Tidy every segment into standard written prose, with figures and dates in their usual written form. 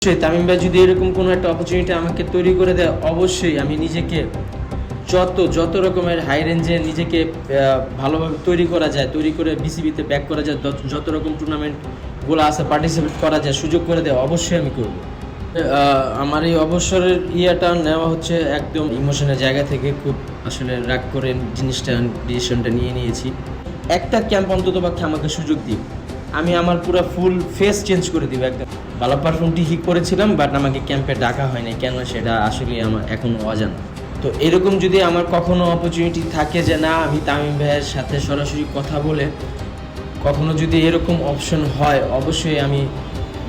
অবশ্যই তামিম ভাই যদি এরকম কোনো একটা অপরচুনিটি আমাকে তৈরি করে দেয়, অবশ্যই আমি নিজেকে যত রকমের হাই রেঞ্জে নিজেকে ভালোভাবে তৈরি করা যায়, তৈরি করে বিসিবিতে ব্যাক করা যায়, যত রকম টুর্নামেন্টগুলো আছে পার্টিসিপেট করা যায়, সুযোগ করে দেয়, অবশ্যই আমি করব। আমার এই অবসরের ইয়াটা নেওয়া হচ্ছে একদম ইমোশনের জায়গা থেকে, খুব আসলে রাগ করে ডিসিশনটা নিয়ে নিয়েছি। একটা ক্যাম্প অন্তত পক্ষে আমাকে সুযোগ দিই, আমি আমার পুরো ফুল ফেস চেঞ্জ করে দিব একদম। ভালো পারফর্মটি ঠিক করেছিলাম, বাট আমাকে ক্যাম্পে ডাকা হয়নি কেন, সেটা আসলে আমার এখনও অজানা। তো এরকম যদি আমার কখনো অপরচুনিটি থাকে যে না, আমি তামিম ভাইয়ের সাথে সরাসরি কথা বলে কখনো যদি এরকম অপশন হয়, অবশ্যই আমি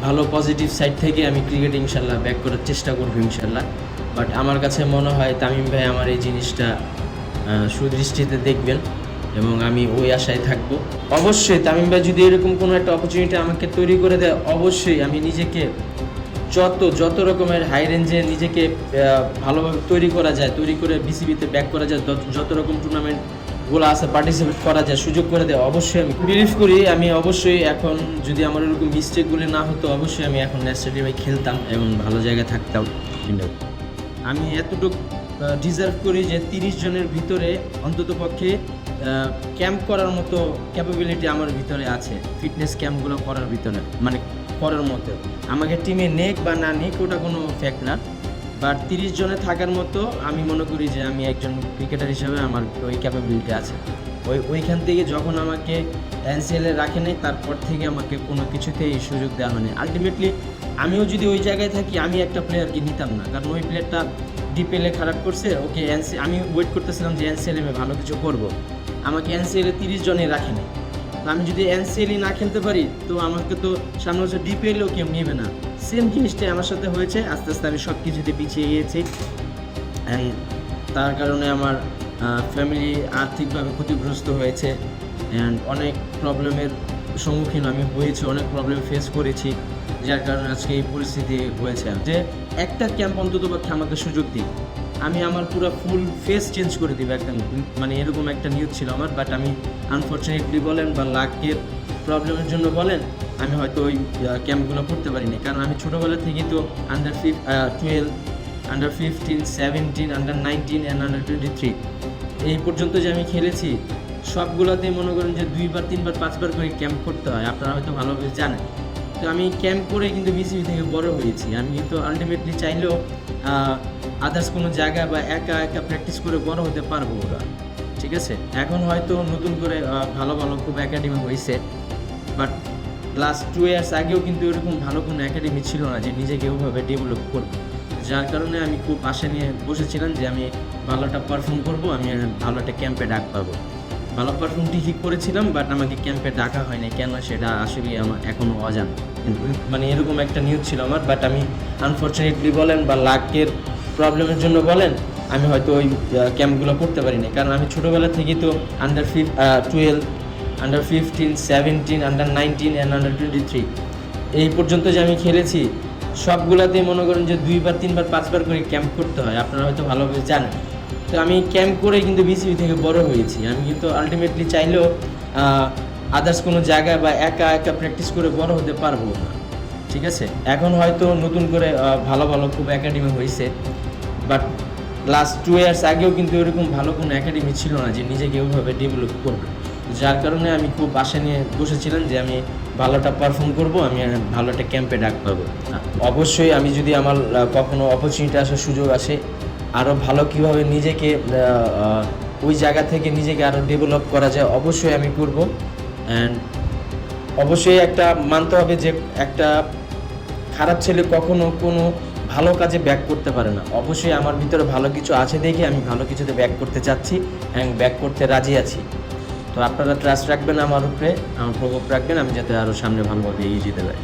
ভালো পজিটিভ সাইড থেকে আমি ক্রিকেট ইনশাল্লাহ ব্যাক করার চেষ্টা করবো ইনশাল্লাহ। বাট আমার কাছে মনে হয় তামিম ভাই আমার এই জিনিসটা সুদৃষ্টিতে দেখবেন এবং আমি ওই আশায় থাকবো। অবশ্যই তামিম ভাই যদি এরকম কোনো একটা অপরচুনিটি আমাকে তৈরি করে দেয়, অবশ্যই আমি নিজেকে যত রকমের হাই রেঞ্জে নিজেকে ভালোভাবে তৈরি করা যায়, তৈরি করে বিসিবিতে ব্যাক করা যায়, যত রকম টুর্নামেন্টগুলো আছে পার্টিসিপেট করা যায়, সুযোগ করে দেয়, অবশ্যই আমি বিলিভ করি। আমি অবশ্যই এখন যদি আমার এরকম মিস্টেকগুলি না হতো, অবশ্যই আমি এখন স্টেডিয়ামে খেলতাম এবং ভালো জায়গায় থাকতাম। আমি এতটুকু ডিজার্ভ করি যে 30 জনের ভিতরে অন্তত পক্ষে ক্যাম্প করার মতো ক্যাপাবিলিটি আমার ভিতরে আছে, ফিটনেস ক্যাম্পগুলো করার ভিতরে, মানে করার মতো। আমাকে টিমে নেক বা না নেক ওটা কোনো ফ্যাক্ট না, বাট 30 জনে থাকার মতো আমি মনে করি যে আমি একজন ক্রিকেটার হিসেবে আমার ওই ক্যাপাবিলিটি আছে। ওইখান থেকে যখন আমাকে এনসিএলে রাখে নেই, তারপর থেকে আমাকে কোনো কিছুতেই সুযোগ দেওয়া হয়নি। আলটিমেটলি আমিও যদি ওই জায়গায় থাকি, আমি একটা প্লেয়ারকে নিতাম না, কারণ ওই প্লেয়ারটা ডিপিএলে খারাপ করছে, ওকে আমি ওয়েট করতেছিলাম যে এনসিএলে ভালো কিছু করব। আমাকে এনসিএলে 30 জনে রাখেনি। আমি যদি এনসিএলই না খেলতে পারি, তো আমাকে তো সামনে বছর ডিপিএলেও কেউ নেবে না। সেম জিনিসটাই আমার সাথে হয়েছে। আস্তে আস্তে আমি সব কিছুতে পিছিয়ে গিয়েছি, অ্যান্ড তার কারণে আমার ফ্যামিলি আর্থিকভাবে ক্ষতিগ্রস্ত হয়েছে, অ্যান্ড অনেক প্রবলেমের সম্মুখীন আমি হয়েছি, অনেক প্রবলেম ফেস করেছি, যার কারণে আজকে এই পরিস্থিতি হয়েছে। যে একটা ক্যাম্প অন্তত পক্ষে আমাকে সুযোগ দিই, আমি আমার পুরো ফুল ফেস চেঞ্জ করে দিব একদম, মানে এরকম একটা নিউজ ছিল আমার। বাট আমি আনফর্চুনেটলি বলেন বা লাকের প্রবলেমের জন্য বলেন, আমি হয়তো ওই ক্যাম্পগুলো করতে পারিনি, কারণ আমি ছোটোবেলা থেকেই তো under 12, under 15, 17, under 19 and under 23 এই পর্যন্ত যে আমি খেলেছি, সবগুলোতে মনে করেন যে 2বার 3বার 5বার করে ক্যাম্প করতে হয়, আপনারা হয়তো ভালোভাবে জানেন। তো আমি ক্যাম্প করে কিন্তু বিসিবি থেকে বড় হয়েছি। আমি কিন্তু আলটিমেটলি চাইলেও আদার্স কোনো জায়গা বা একা প্র্যাকটিস করে বড় হতে পারবো ওরা, ঠিক আছে। এখন হয়তো নতুন করে ভালো খুব একাডেমি হয়েছে, বাট লাস্ট 2 ইয়ার্স আগেও কিন্তু এরকম ভালো কোনো একাডেমি ছিল না যে নিজেকে ওইভাবে ডেভেলপ করবো, যার কারণে আমি খুব আশা নিয়ে বসেছিলাম যে আমি ভালোটা পারফর্ম করবো, আমি ভালো একটা ক্যাম্পে ডাক পাবো। ভালো পারফর্মটি ঠিক করেছিলাম, বাট আমাকে ক্যাম্পে ডাকা হয়নি কেন, সেটা আসলে আমার এখনও অজানা। মানে এরকম একটা নিউজ ছিল আমার, বাট আমি আনফর্চুনেটলি বলেন বা লাকের প্রবলেমের জন্য বলেন, আমি হয়তো ওই ক্যাম্পগুলো করতে পারিনি, কারণ আমি ছোটোবেলা থেকেই তো under 12, under 15, 17, under 19 and under 23 এই পর্যন্ত যে আমি খেলেছি, সবগুলোতেই মনে করেন যে 2বার 3বার 5বার করে ক্যাম্প করতে হয়, আপনারা হয়তো ভালোভাবে জানেন। তো আমি ক্যাম্প করে কিন্তু বিসিবি থেকে বড় হয়েছি। আমি কিন্তু আলটিমেটলি চাইলেও আদার্স কোনো জায়গা বা একা প্র্যাকটিস করে বড় হতে পারবো না, ঠিক আছে। এখন হয়তো নতুন করে ভালো খুব একাডেমি হয়েছে, বাট লাস্ট 2 ইয়ার্স আগেও কিন্তু এরকম ভালো কোনো একাডেমি ছিল না যে নিজেকে ওইভাবে ডেভেলপ করবে, যার কারণে আমি খুব আশা নিয়ে বসেছিলাম যে আমি ভালোটা পারফর্ম করব, আমি ভালো একটা ক্যাম্পে ডাক পাবো। অবশ্যই আমি যদি আমার কখনো অপরচুনিটি আসার সুযোগ আসে, আরও ভালো কীভাবে নিজেকে ওই জায়গা থেকে নিজেকে আরও ডেভেলপ করা যায়, অবশ্যই আমি করব। অ্যান্ড অবশ্যই একটা মানতে হবে যে একটা খারাপ ছেলে কখনো কোনো ভালো কাজে ব্যাক করতে পারে না। অবশ্যই আমার ভিতরে ভালো কিছু আছে দেখে আমি ভালো কিছুতে ব্যাক করতে চাচ্ছি এবং ব্যাক করতে রাজি আছি। তো আপনারা ট্রাস্ট রাখবেন আমার উপরে, আমার প্রভাব রাখবেন, আমি যাতে আরও সামনে ভালোভাবে এগিয়ে যেতে পারি।